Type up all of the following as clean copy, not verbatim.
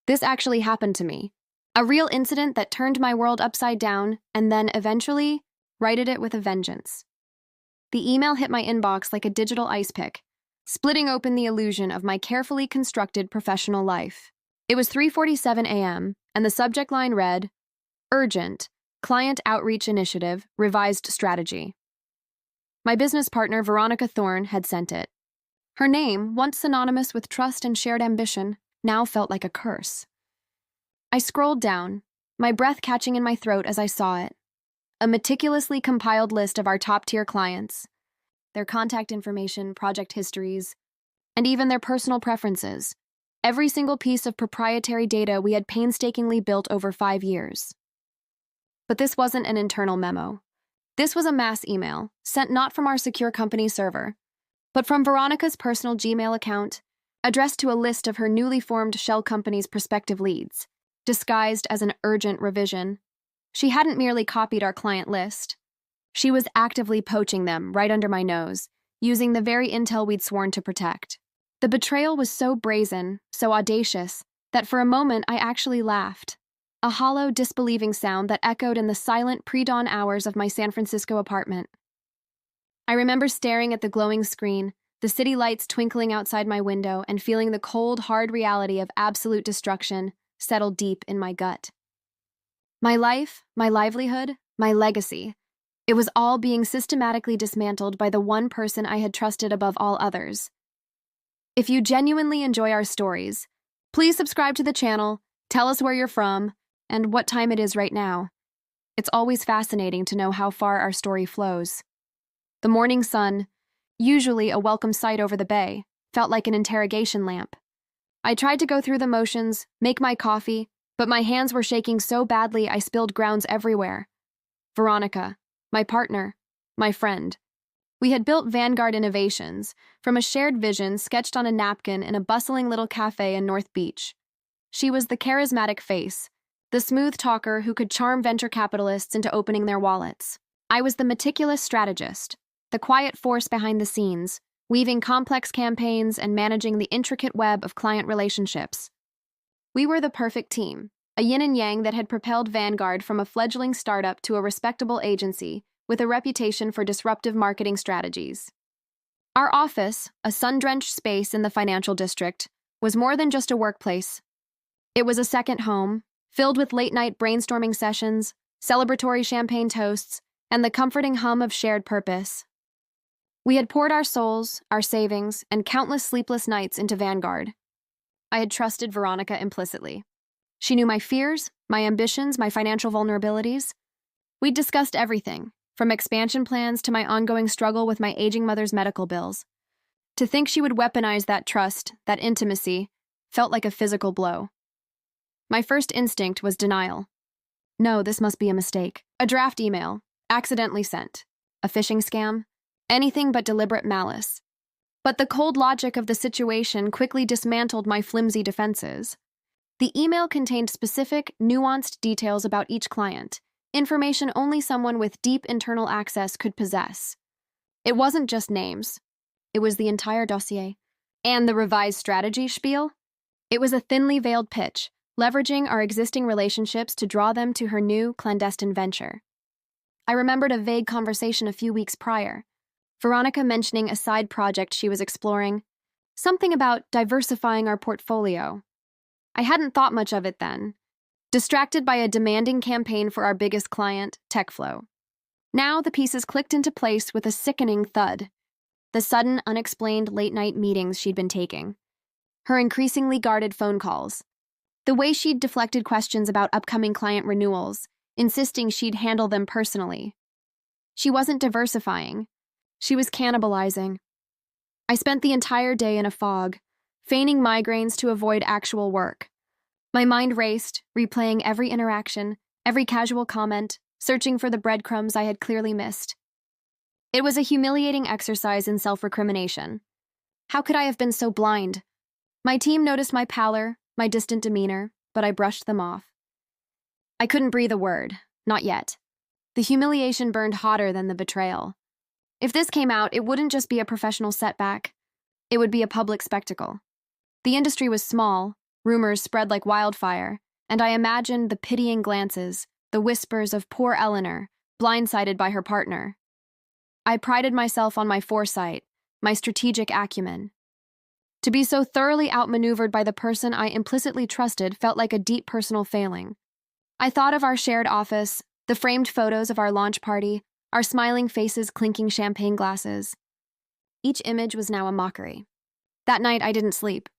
This actually happened to me. A real incident that turned my world upside down and then eventually righted it with a vengeance. The email hit my inbox like a digital ice pick, splitting open the illusion of my carefully constructed professional life. It was 3:47 a.m., and the subject line read, Urgent, Client Outreach Initiative, Revised Strategy. My business partner, Veronica Thorne, had sent it. Her name, once synonymous with trust and shared ambition, now felt like a curse. I scrolled down, my breath catching in my throat as I saw it. A meticulously compiled list of our top-tier clients, their contact information, project histories, and even their personal preferences. Every single piece of proprietary data we had painstakingly built over 5 years. But this wasn't an internal memo. This was a mass email, sent not from our secure company server, but from Veronica's personal Gmail account, addressed to a list of her newly formed shell company's prospective leads, disguised as an urgent revision. She hadn't merely copied our client list. She was actively poaching them right under my nose, using the very intel we'd sworn to protect. The betrayal was so brazen, so audacious, that for a moment I actually laughed. A hollow, disbelieving sound that echoed in the silent pre-dawn hours of my San Francisco apartment. I remember staring at the glowing screen, the city lights twinkling outside my window, and feeling the cold, hard reality of absolute destruction settle deep in my gut. My life, my livelihood, my legacy, it was all being systematically dismantled by the one person I had trusted above all others. If you genuinely enjoy our stories, please subscribe to the channel, tell us where you're from, and what time it is right now. It's always fascinating to know how far our story flows. The morning sun, usually a welcome sight over the bay, felt like an interrogation lamp. I tried to go through the motions, make my coffee, but my hands were shaking so badly I spilled grounds everywhere. Veronica, my partner, my friend. We had built Vanguard Innovations from a shared vision sketched on a napkin in a bustling little cafe in North Beach. She was the charismatic face, the smooth talker who could charm venture capitalists into opening their wallets. I was the meticulous strategist, the quiet force behind the scenes, weaving complex campaigns and managing the intricate web of client relationships. We were the perfect team, a yin and yang that had propelled Vanguard from a fledgling startup to a respectable agency with a reputation for disruptive marketing strategies. Our office, a sun-drenched space in the financial district, was more than just a workplace. It was a second home, filled with late-night brainstorming sessions, celebratory champagne toasts, and the comforting hum of shared purpose. We had poured our souls, our savings, and countless sleepless nights into Vanguard. I had trusted Veronica implicitly. She knew my fears, my ambitions, my financial vulnerabilities. We'd discussed everything, from expansion plans to my ongoing struggle with my aging mother's medical bills. To think she would weaponize that trust, that intimacy, felt like a physical blow. My first instinct was denial. No, this must be a mistake. A draft email, accidentally sent. A phishing scam. Anything but deliberate malice. But the cold logic of the situation quickly dismantled my flimsy defenses. The email contained specific, nuanced details about each client, information only someone with deep internal access could possess. It wasn't just names. It was the entire dossier. And the revised strategy spiel? It was a thinly veiled pitch, leveraging our existing relationships to draw them to her new, clandestine venture. I remembered a vague conversation a few weeks prior, Veronica mentioning a side project she was exploring, something about diversifying our portfolio. I hadn't thought much of it then, distracted by a demanding campaign for our biggest client, TechFlow. Now the pieces clicked into place with a sickening thud. The sudden, unexplained late-night meetings she'd been taking. Her increasingly guarded phone calls. The way she'd deflected questions about upcoming client renewals, insisting she'd handle them personally. She wasn't diversifying. She was cannibalizing. I spent the entire day in a fog, feigning migraines to avoid actual work. My mind raced, replaying every interaction, every casual comment, searching for the breadcrumbs I had clearly missed. It was a humiliating exercise in self-recrimination. How could I have been so blind? My team noticed my pallor, my distant demeanor, but I brushed them off. I couldn't breathe a word, not yet. The humiliation burned hotter than the betrayal. If this came out, it wouldn't just be a professional setback. It would be a public spectacle. The industry was small, Rumors spread like wildfire, and I imagined the pitying glances, the whispers of poor Eleanor, blindsided by her partner. I prided myself on my foresight, my strategic acumen. To be so thoroughly outmaneuvered by the person I implicitly trusted felt like a deep personal failing. I thought of our shared office, the framed photos of our launch party, our smiling faces clinking champagne glasses. Each image was now a mockery. That night, I didn't sleep.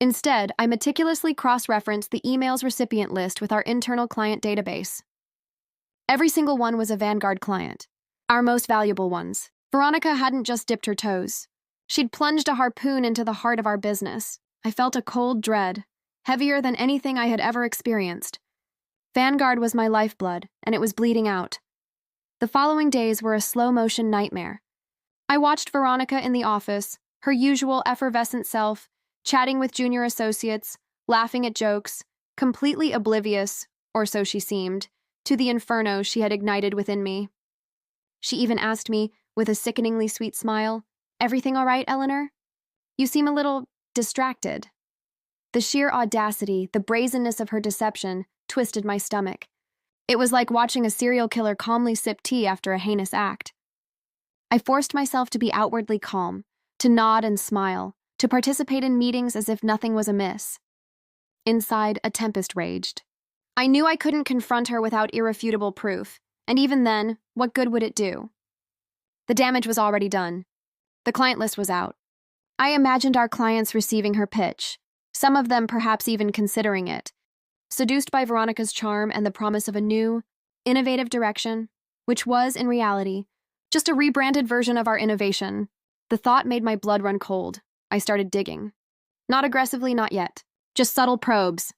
Instead, I meticulously cross-referenced the email's recipient list with our internal client database. Every single one was a Vanguard client, our most valuable ones. Veronica hadn't just dipped her toes. She'd plunged a harpoon into the heart of our business. I felt a cold dread, heavier than anything I had ever experienced. Vanguard was my lifeblood, and it was bleeding out. The following days were a slow-motion nightmare. I watched Veronica in the office, her usual effervescent self, chatting with junior associates, laughing at jokes, completely oblivious, or so she seemed, to the inferno she had ignited within me. She even asked me, with a sickeningly sweet smile, "Everything all right, Eleanor? You seem a little distracted." The sheer audacity, the brazenness of her deception, twisted my stomach. It was like watching a serial killer calmly sip tea after a heinous act. I forced myself to be outwardly calm, to nod and smile, to participate in meetings as if nothing was amiss. Inside, a tempest raged. I knew I couldn't confront her without irrefutable proof, and even then, what good would it do? The damage was already done. The client list was out. I imagined our clients receiving her pitch, some of them perhaps even considering it, seduced by Veronica's charm and the promise of a new, innovative direction, which was, in reality, just a rebranded version of our innovation. The thought made my blood run cold. I started digging. Not aggressively, not yet. Just subtle probes.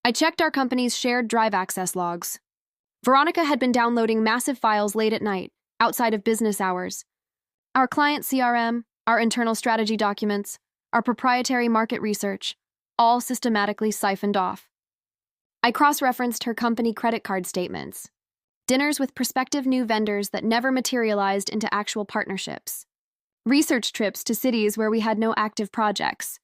I checked our company's shared drive access logs. Veronica had been downloading massive files late at night, outside of business hours. Our client CRM, our internal strategy documents, our proprietary market research, all systematically siphoned off. I cross-referenced her company credit card statements, dinners with prospective new vendors that never materialized into actual partnerships, research trips to cities where we had no active projects.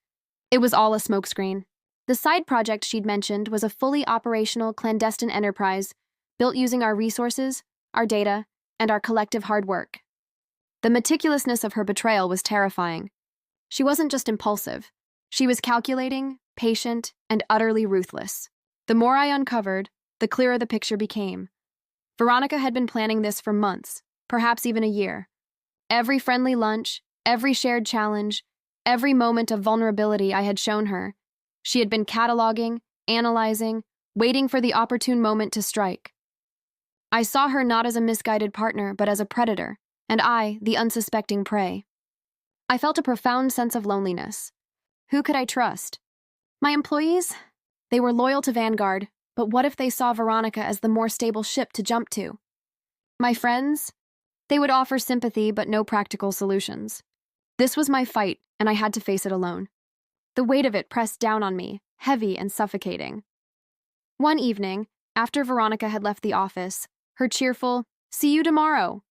It was all a smokescreen. The side project she'd mentioned was a fully operational clandestine enterprise built using our resources, our data, and our collective hard work. The meticulousness of her betrayal was terrifying. She wasn't just impulsive. She was calculating, patient, and utterly ruthless. The more I uncovered, the clearer the picture became. Veronica had been planning this for months, perhaps even a year. Every friendly lunch, every shared challenge, every moment of vulnerability I had shown her, she had been cataloging, analyzing, waiting for the opportune moment to strike. I saw her not as a misguided partner, but as a predator, and I, the unsuspecting prey. I felt a profound sense of loneliness. Who could I trust? My employees? They were loyal to Vanguard, but what if they saw Veronica as the more stable ship to jump to? My friends? They would offer sympathy, but no practical solutions. This was my fight, and I had to face it alone. The weight of it pressed down on me, heavy and suffocating. One evening, after Veronica had left the office, her cheerful, "See you tomorrow,"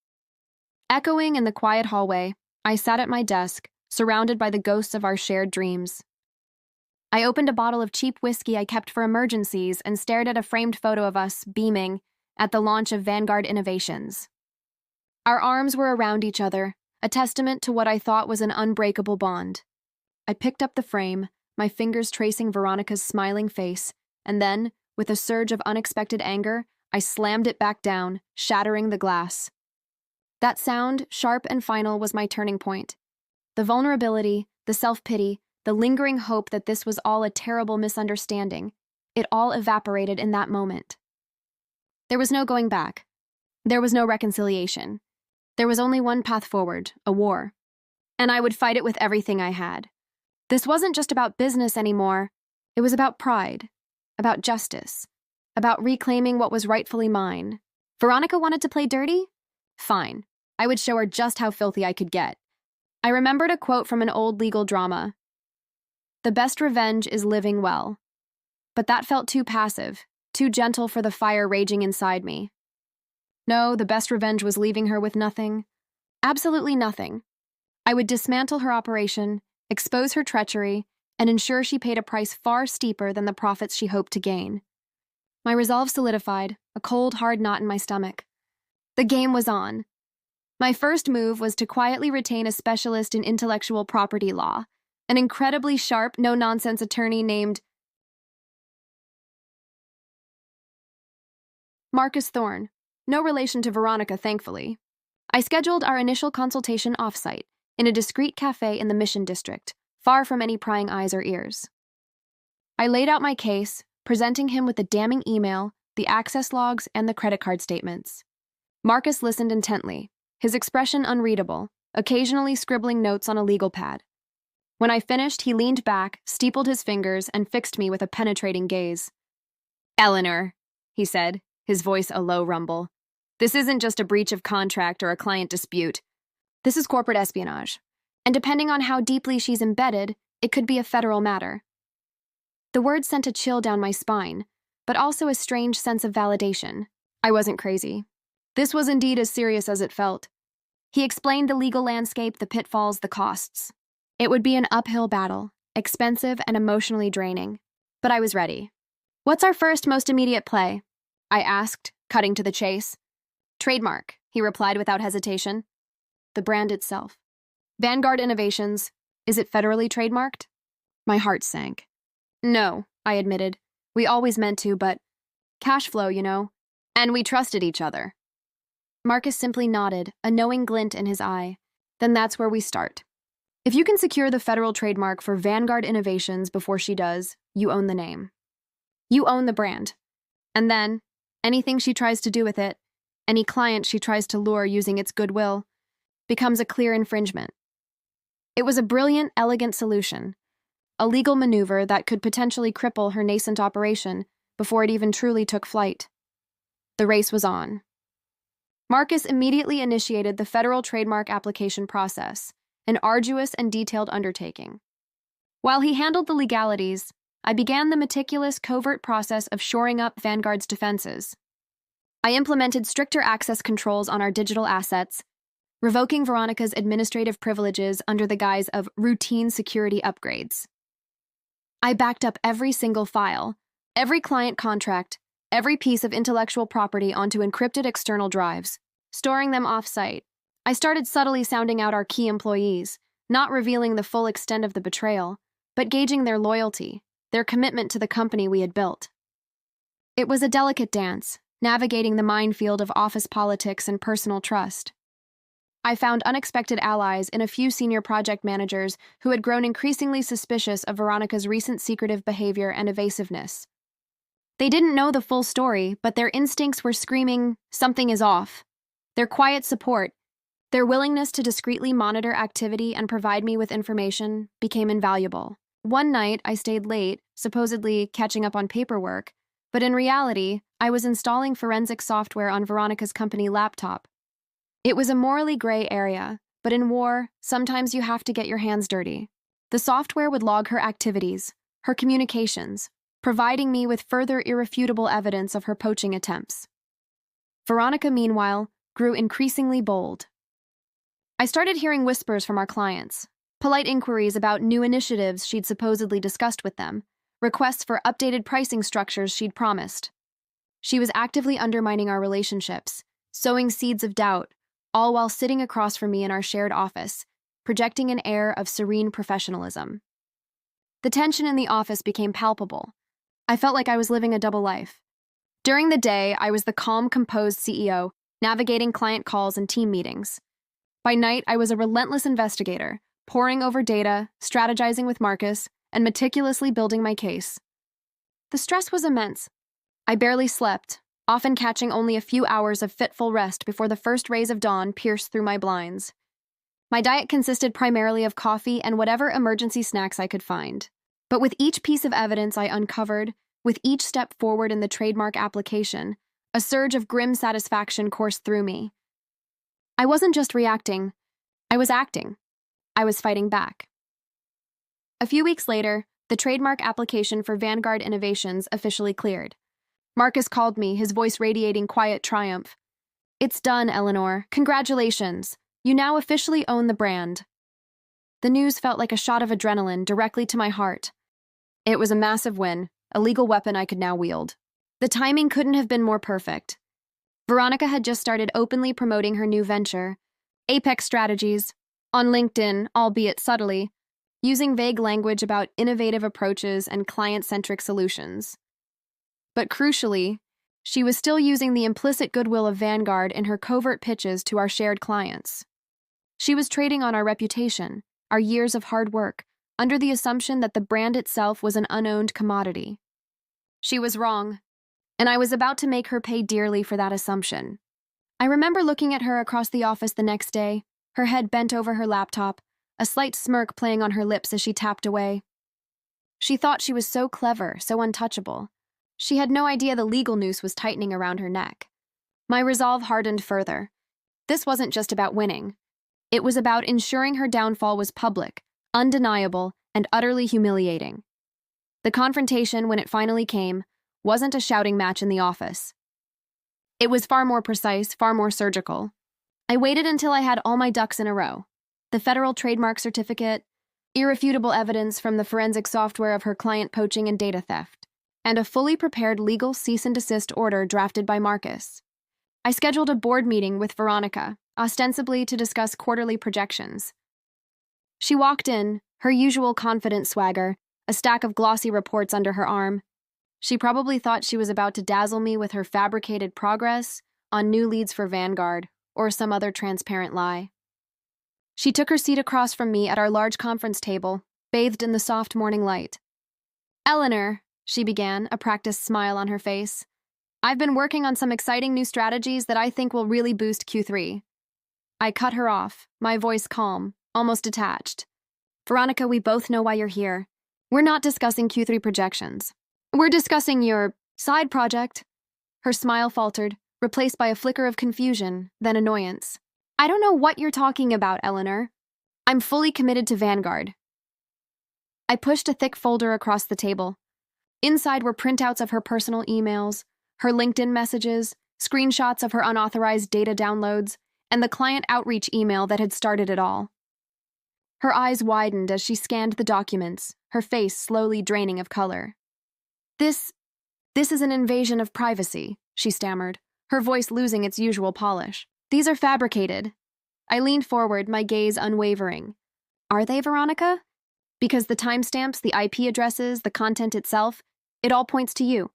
echoing in the quiet hallway, I sat at my desk, surrounded by the ghosts of our shared dreams. I opened a bottle of cheap whiskey I kept for emergencies and stared at a framed photo of us, beaming, at the launch of Vanguard Innovations. Our arms were around each other, a testament to what I thought was an unbreakable bond. I picked up the frame, my fingers tracing Veronica's smiling face, and then, with a surge of unexpected anger, I slammed it back down, shattering the glass. That sound, sharp and final, was my turning point. The vulnerability, the self-pity, the lingering hope that this was all a terrible misunderstanding, it all evaporated in that moment. There was no going back. There was no reconciliation. There was only one path forward, a war. And I would fight it with everything I had. This wasn't just about business anymore. It was about pride, about justice, about reclaiming what was rightfully mine. Veronica wanted to play dirty? Fine. I would show her just how filthy I could get. I remembered a quote from an old legal drama. "The best revenge is living well." But that felt too passive, too gentle for the fire raging inside me. No, the best revenge was leaving her with nothing. Absolutely nothing. I would dismantle her operation, expose her treachery, and ensure she paid a price far steeper than the profits she hoped to gain. My resolve solidified, a cold, hard knot in my stomach. The game was on. My first move was to quietly retain a specialist in intellectual property law, an incredibly sharp, no-nonsense attorney named Marcus Thorne, no relation to Veronica, thankfully. I scheduled our initial consultation off-site, in a discreet cafe in the Mission District, far from any prying eyes or ears. I laid out my case, presenting him with the damning email, the access logs, and the credit card statements. Marcus listened intently, his expression unreadable, occasionally scribbling notes on a legal pad. When I finished, he leaned back, steepled his fingers, and fixed me with a penetrating gaze. "Eleanor," he said, his voice a low rumble, "this isn't just a breach of contract or a client dispute. This is corporate espionage, and depending on how deeply she's embedded, it could be a federal matter." The words sent a chill down my spine, but also a strange sense of validation. I wasn't crazy. This was indeed as serious as it felt. He explained the legal landscape, the pitfalls, the costs. It would be an uphill battle, expensive and emotionally draining, but I was ready. "What's our first, most immediate play?" I asked, cutting to the chase. "Trademark," he replied without hesitation. "The brand itself. Vanguard Innovations. Is it federally trademarked?" My heart sank. "No," I admitted. "We always meant to, but cash flow, you know. And we trusted each other." Marcus simply nodded, a knowing glint in his eye. "Then that's where we start. If you can secure the federal trademark for Vanguard Innovations before she does, you own the name. You own the brand. And then, anything she tries to do with it, any client she tries to lure using its goodwill, becomes a clear infringement." It was a brilliant, elegant solution, a legal maneuver that could potentially cripple her nascent operation before it even truly took flight. The race was on. Marcus immediately initiated the federal trademark application process, an arduous and detailed undertaking. While he handled the legalities, I began the meticulous, covert process of shoring up Vanguard's defenses. I implemented stricter access controls on our digital assets, revoking Veronica's administrative privileges under the guise of routine security upgrades. I backed up every single file, every client contract, every piece of intellectual property onto encrypted external drives, storing them off-site. I started subtly sounding out our key employees, not revealing the full extent of the betrayal, but gauging their loyalty, their commitment to the company we had built. It was a delicate dance, navigating the minefield of office politics and personal trust. I found unexpected allies in a few senior project managers who had grown increasingly suspicious of Veronica's recent secretive behavior and evasiveness. They didn't know the full story, but their instincts were screaming, "Something is off." Their quiet support, their willingness to discreetly monitor activity and provide me with information, became invaluable. One night, I stayed late, supposedly catching up on paperwork, but in reality, I was installing forensic software on Veronica's company laptop. It was a morally gray area, but in war, sometimes you have to get your hands dirty. The software would log her activities, her communications, providing me with further irrefutable evidence of her poaching attempts. Veronica, meanwhile, grew increasingly bold. I started hearing whispers from our clients, polite inquiries about new initiatives she'd supposedly discussed with them, requests for updated pricing structures she'd promised. She was actively undermining our relationships, sowing seeds of doubt, all while sitting across from me in our shared office, projecting an air of serene professionalism. The tension in the office became palpable. I felt like I was living a double life. During the day, I was the calm, composed CEO, navigating client calls and team meetings. By night, I was a relentless investigator, poring over data, strategizing with Marcus, and meticulously building my case. The stress was immense. I barely slept, often catching only a few hours of fitful rest before the first rays of dawn pierced through my blinds. My diet consisted primarily of coffee and whatever emergency snacks I could find. But with each piece of evidence I uncovered, with each step forward in the trademark application, a surge of grim satisfaction coursed through me. I wasn't just reacting, I was acting. I was fighting back. A few weeks later, the trademark application for Vanguard Innovations officially cleared. Marcus called me, his voice radiating quiet triumph. "It's done, Eleanor. Congratulations. You now officially own the brand." The news felt like a shot of adrenaline directly to my heart. It was a massive win, a legal weapon I could now wield. The timing couldn't have been more perfect. Veronica had just started openly promoting her new venture, Apex Strategies, on LinkedIn, albeit subtly, using vague language about innovative approaches and client-centric solutions. But crucially, she was still using the implicit goodwill of Vanguard in her covert pitches to our shared clients. She was trading on our reputation, our years of hard work, under the assumption that the brand itself was an unowned commodity. She was wrong, and I was about to make her pay dearly for that assumption. I remember looking at her across the office the next day, her head bent over her laptop, a slight smirk playing on her lips as she tapped away. She thought she was so clever, so untouchable. She had no idea the legal noose was tightening around her neck. My resolve hardened further. This wasn't just about winning. It was about ensuring her downfall was public, undeniable, and utterly humiliating. The confrontation, when it finally came, wasn't a shouting match in the office. It was far more precise, far more surgical. I waited until I had all my ducks in a row. The federal trademark certificate, irrefutable evidence from the forensic software of her client poaching and data theft, and a fully prepared legal cease and desist order drafted by Marcus. I scheduled a board meeting with Veronica, ostensibly to discuss quarterly projections. She walked in, her usual confident swagger, a stack of glossy reports under her arm. She probably thought she was about to dazzle me with her fabricated progress on new leads for Vanguard or some other transparent lie. She took her seat across from me at our large conference table, bathed in the soft morning light. "Eleanor," she began, a practiced smile on her face, "I've been working on some exciting new strategies that I think will really boost Q3. I cut her off, my voice calm, almost detached. "Veronica, we both know why you're here. We're not discussing Q3 projections. We're discussing your side project." Her smile faltered, replaced by a flicker of confusion, then annoyance. "I don't know what you're talking about, Eleanor. I'm fully committed to Vanguard." I pushed a thick folder across the table. Inside were printouts of her personal emails, her LinkedIn messages, screenshots of her unauthorized data downloads, and the client outreach email that had started it all. Her eyes widened as she scanned the documents, her face slowly draining of color. This is an invasion of privacy," she stammered, her voice losing its usual polish. "These are fabricated." I leaned forward, my gaze unwavering. "Are they, Veronica? Because the timestamps, the IP addresses, the content itself, it all points to you.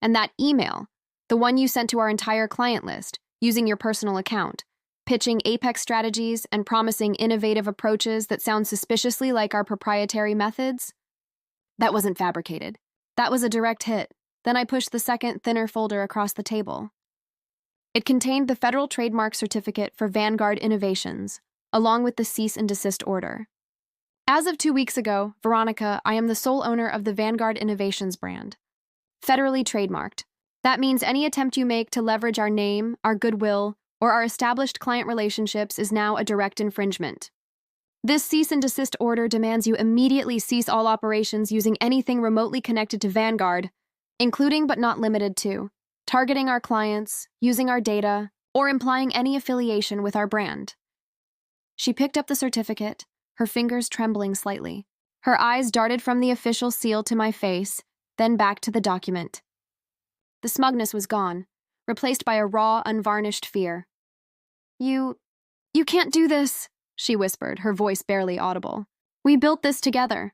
And that email, the one you sent to our entire client list, using your personal account, pitching Apex strategies and promising innovative approaches that sound suspiciously like our proprietary methods? That wasn't fabricated. That was a direct hit. Then I pushed the second, thinner folder across the table. It contained the federal trademark certificate for Vanguard Innovations, along with the cease and desist order. As of 2 weeks ago, Veronica, I am the sole owner of the Vanguard Innovations brand. Federally trademarked. That means any attempt you make to leverage our name, our goodwill, or our established client relationships is now a direct infringement. This cease and desist order demands you immediately cease all operations using anything remotely connected to Vanguard, including but not limited to targeting our clients, using our data, or implying any affiliation with our brand. She picked up the certificate, her fingers trembling slightly. Her eyes darted from the official seal to my face, then back to the document. The smugness was gone, replaced by a raw, unvarnished fear. You can't do this," she whispered, her voice barely audible. "We built this together."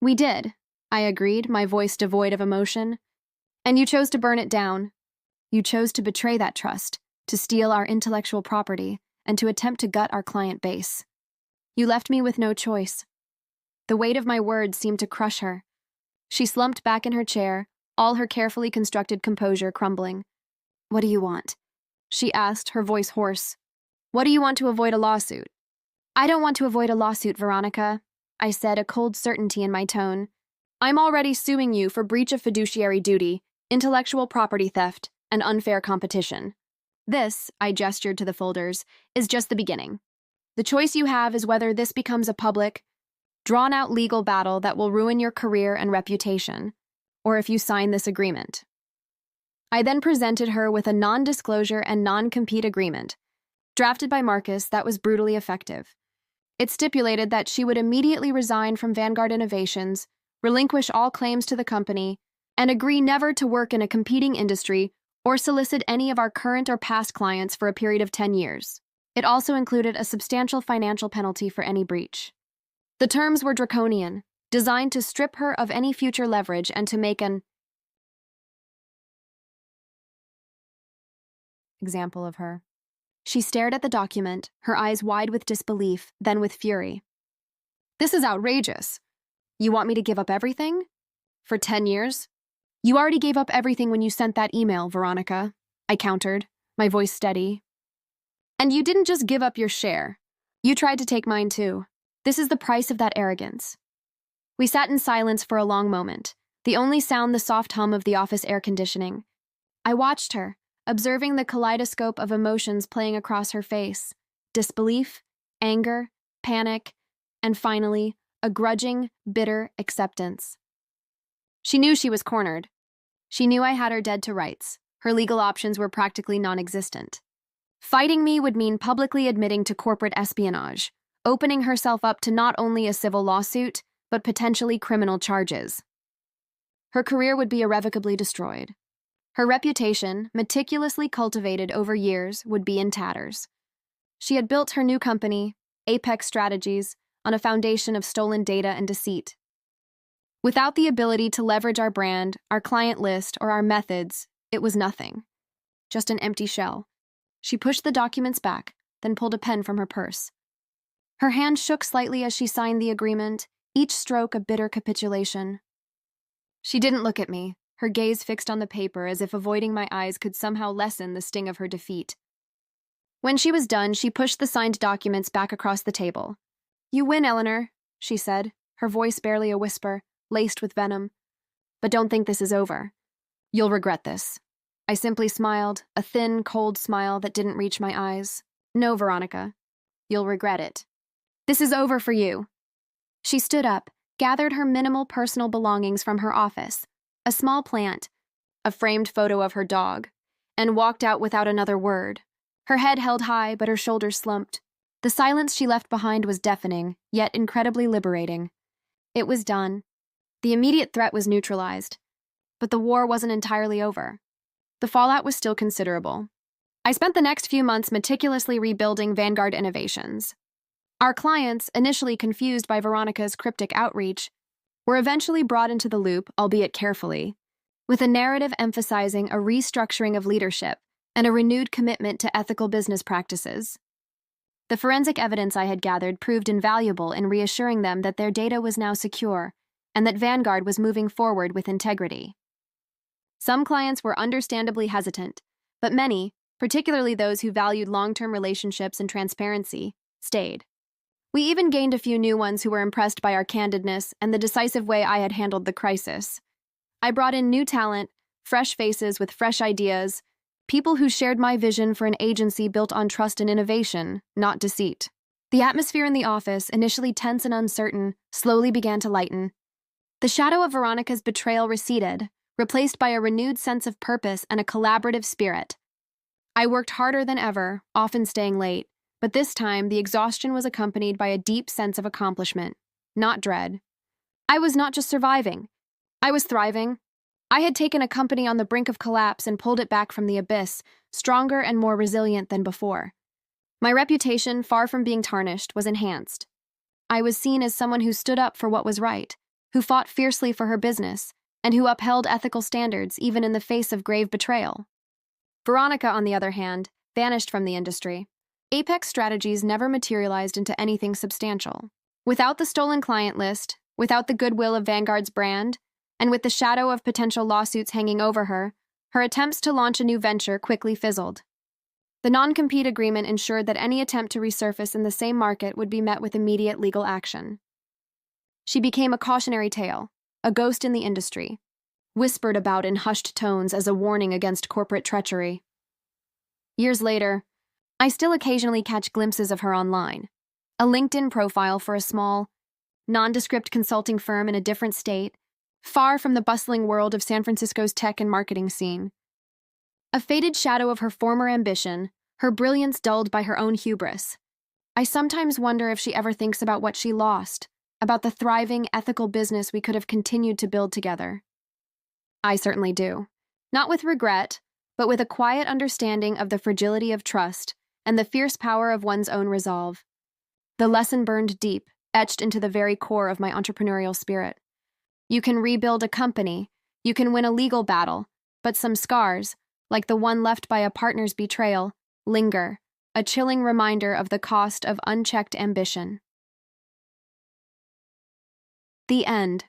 "We did," I agreed, my voice devoid of emotion. "And you chose to burn it down. You chose to betray that trust, to steal our intellectual property, and to attempt to gut our client base. You left me with no choice." The weight of my words seemed to crush her. She slumped back in her chair, all her carefully constructed composure crumbling. "What do you want?" she asked, her voice hoarse. "What do you want to avoid a lawsuit?" "I don't want to avoid a lawsuit, Veronica," I said, a cold certainty in my tone. "I'm already suing you for breach of fiduciary duty, intellectual property theft, and unfair competition. This," I gestured to the folders, "is just the beginning. The choice you have is whether this becomes a public, drawn-out legal battle that will ruin your career and reputation, or if you sign this agreement." I then presented her with a non-disclosure and non-compete agreement, drafted by Marcus, that was brutally effective. It stipulated that she would immediately resign from Vanguard Innovations, relinquish all claims to the company, and agree never to work in a competing industry or solicit any of our current or past clients for a period of 10 years. It also included a substantial financial penalty for any breach. The terms were draconian, designed to strip her of any future leverage and to make an example of her. She stared at the document, her eyes wide with disbelief, then with fury. This is outrageous. You want me to give up everything? For 10 years? You already gave up everything when you sent that email, Veronica, I countered, my voice steady. And you didn't just give up your share. You tried to take mine too. This is the price of that arrogance. We sat in silence for a long moment, the only sound the soft hum of the office air conditioning. I watched her, observing the kaleidoscope of emotions playing across her face: disbelief, anger, panic, and finally, a grudging, bitter acceptance. She knew she was cornered. She knew I had her dead to rights. Her legal options were practically non-existent. Fighting me would mean publicly admitting to corporate espionage, opening herself up to not only a civil lawsuit, but potentially criminal charges. Her career would be irrevocably destroyed. Her reputation, meticulously cultivated over years, would be in tatters. She had built her new company, Apex Strategies, on a foundation of stolen data and deceit. Without the ability to leverage our brand, our client list, or our methods, it was nothing. Just an empty shell. She pushed the documents back, then pulled a pen from her purse. Her hand shook slightly as she signed the agreement, each stroke a bitter capitulation. She didn't look at me, her gaze fixed on the paper as if avoiding my eyes could somehow lessen the sting of her defeat. When she was done, she pushed the signed documents back across the table. "You win, Eleanor," she said, her voice barely a whisper, laced with venom. "But don't think this is over. You'll regret this." I simply smiled, a thin, cold smile that didn't reach my eyes. "No, Veronica. You'll regret it. This is over for you." She stood up, gathered her minimal personal belongings from her office, a small plant, a framed photo of her dog, and walked out without another word. Her head held high, but her shoulders slumped. The silence she left behind was deafening, yet incredibly liberating. It was done. The immediate threat was neutralized. But the war wasn't entirely over. The fallout was still considerable. I spent the next few months meticulously rebuilding Vanguard Innovations. Our clients, initially confused by Veronica's cryptic outreach, were eventually brought into the loop, albeit carefully, with a narrative emphasizing a restructuring of leadership and a renewed commitment to ethical business practices. The forensic evidence I had gathered proved invaluable in reassuring them that their data was now secure and that Vanguard was moving forward with integrity. Some clients were understandably hesitant, but many, particularly those who valued long-term relationships and transparency, stayed. We even gained a few new ones who were impressed by our candidness and the decisive way I had handled the crisis. I brought in new talent, fresh faces with fresh ideas, people who shared my vision for an agency built on trust and innovation, not deceit. The atmosphere in the office, initially tense and uncertain, slowly began to lighten. The shadow of Veronica's betrayal receded, replaced by a renewed sense of purpose and a collaborative spirit. I worked harder than ever, often staying late, but this time the exhaustion was accompanied by a deep sense of accomplishment, not dread. I was not just surviving. I was thriving. I had taken a company on the brink of collapse and pulled it back from the abyss, stronger and more resilient than before. My reputation, far from being tarnished, was enhanced. I was seen as someone who stood up for what was right, who fought fiercely for her business, and who upheld ethical standards even in the face of grave betrayal. Veronica, on the other hand, vanished from the industry. Apex Strategies never materialized into anything substantial. Without the stolen client list, without the goodwill of Vanguard's brand, and with the shadow of potential lawsuits hanging over her, her attempts to launch a new venture quickly fizzled. The non-compete agreement ensured that any attempt to resurface in the same market would be met with immediate legal action. She became a cautionary tale, a ghost in the industry, whispered about in hushed tones as a warning against corporate treachery. Years later, I still occasionally catch glimpses of her online, a LinkedIn profile for a small, nondescript consulting firm in a different state, far from the bustling world of San Francisco's tech and marketing scene. A faded shadow of her former ambition, her brilliance dulled by her own hubris. I sometimes wonder if she ever thinks about what she lost, about the thriving, ethical business we could have continued to build together. I certainly do. Not with regret, but with a quiet understanding of the fragility of trust and the fierce power of one's own resolve. The lesson burned deep, etched into the very core of my entrepreneurial spirit. You can rebuild a company, you can win a legal battle, but some scars, like the one left by a partner's betrayal, linger, a chilling reminder of the cost of unchecked ambition. The end.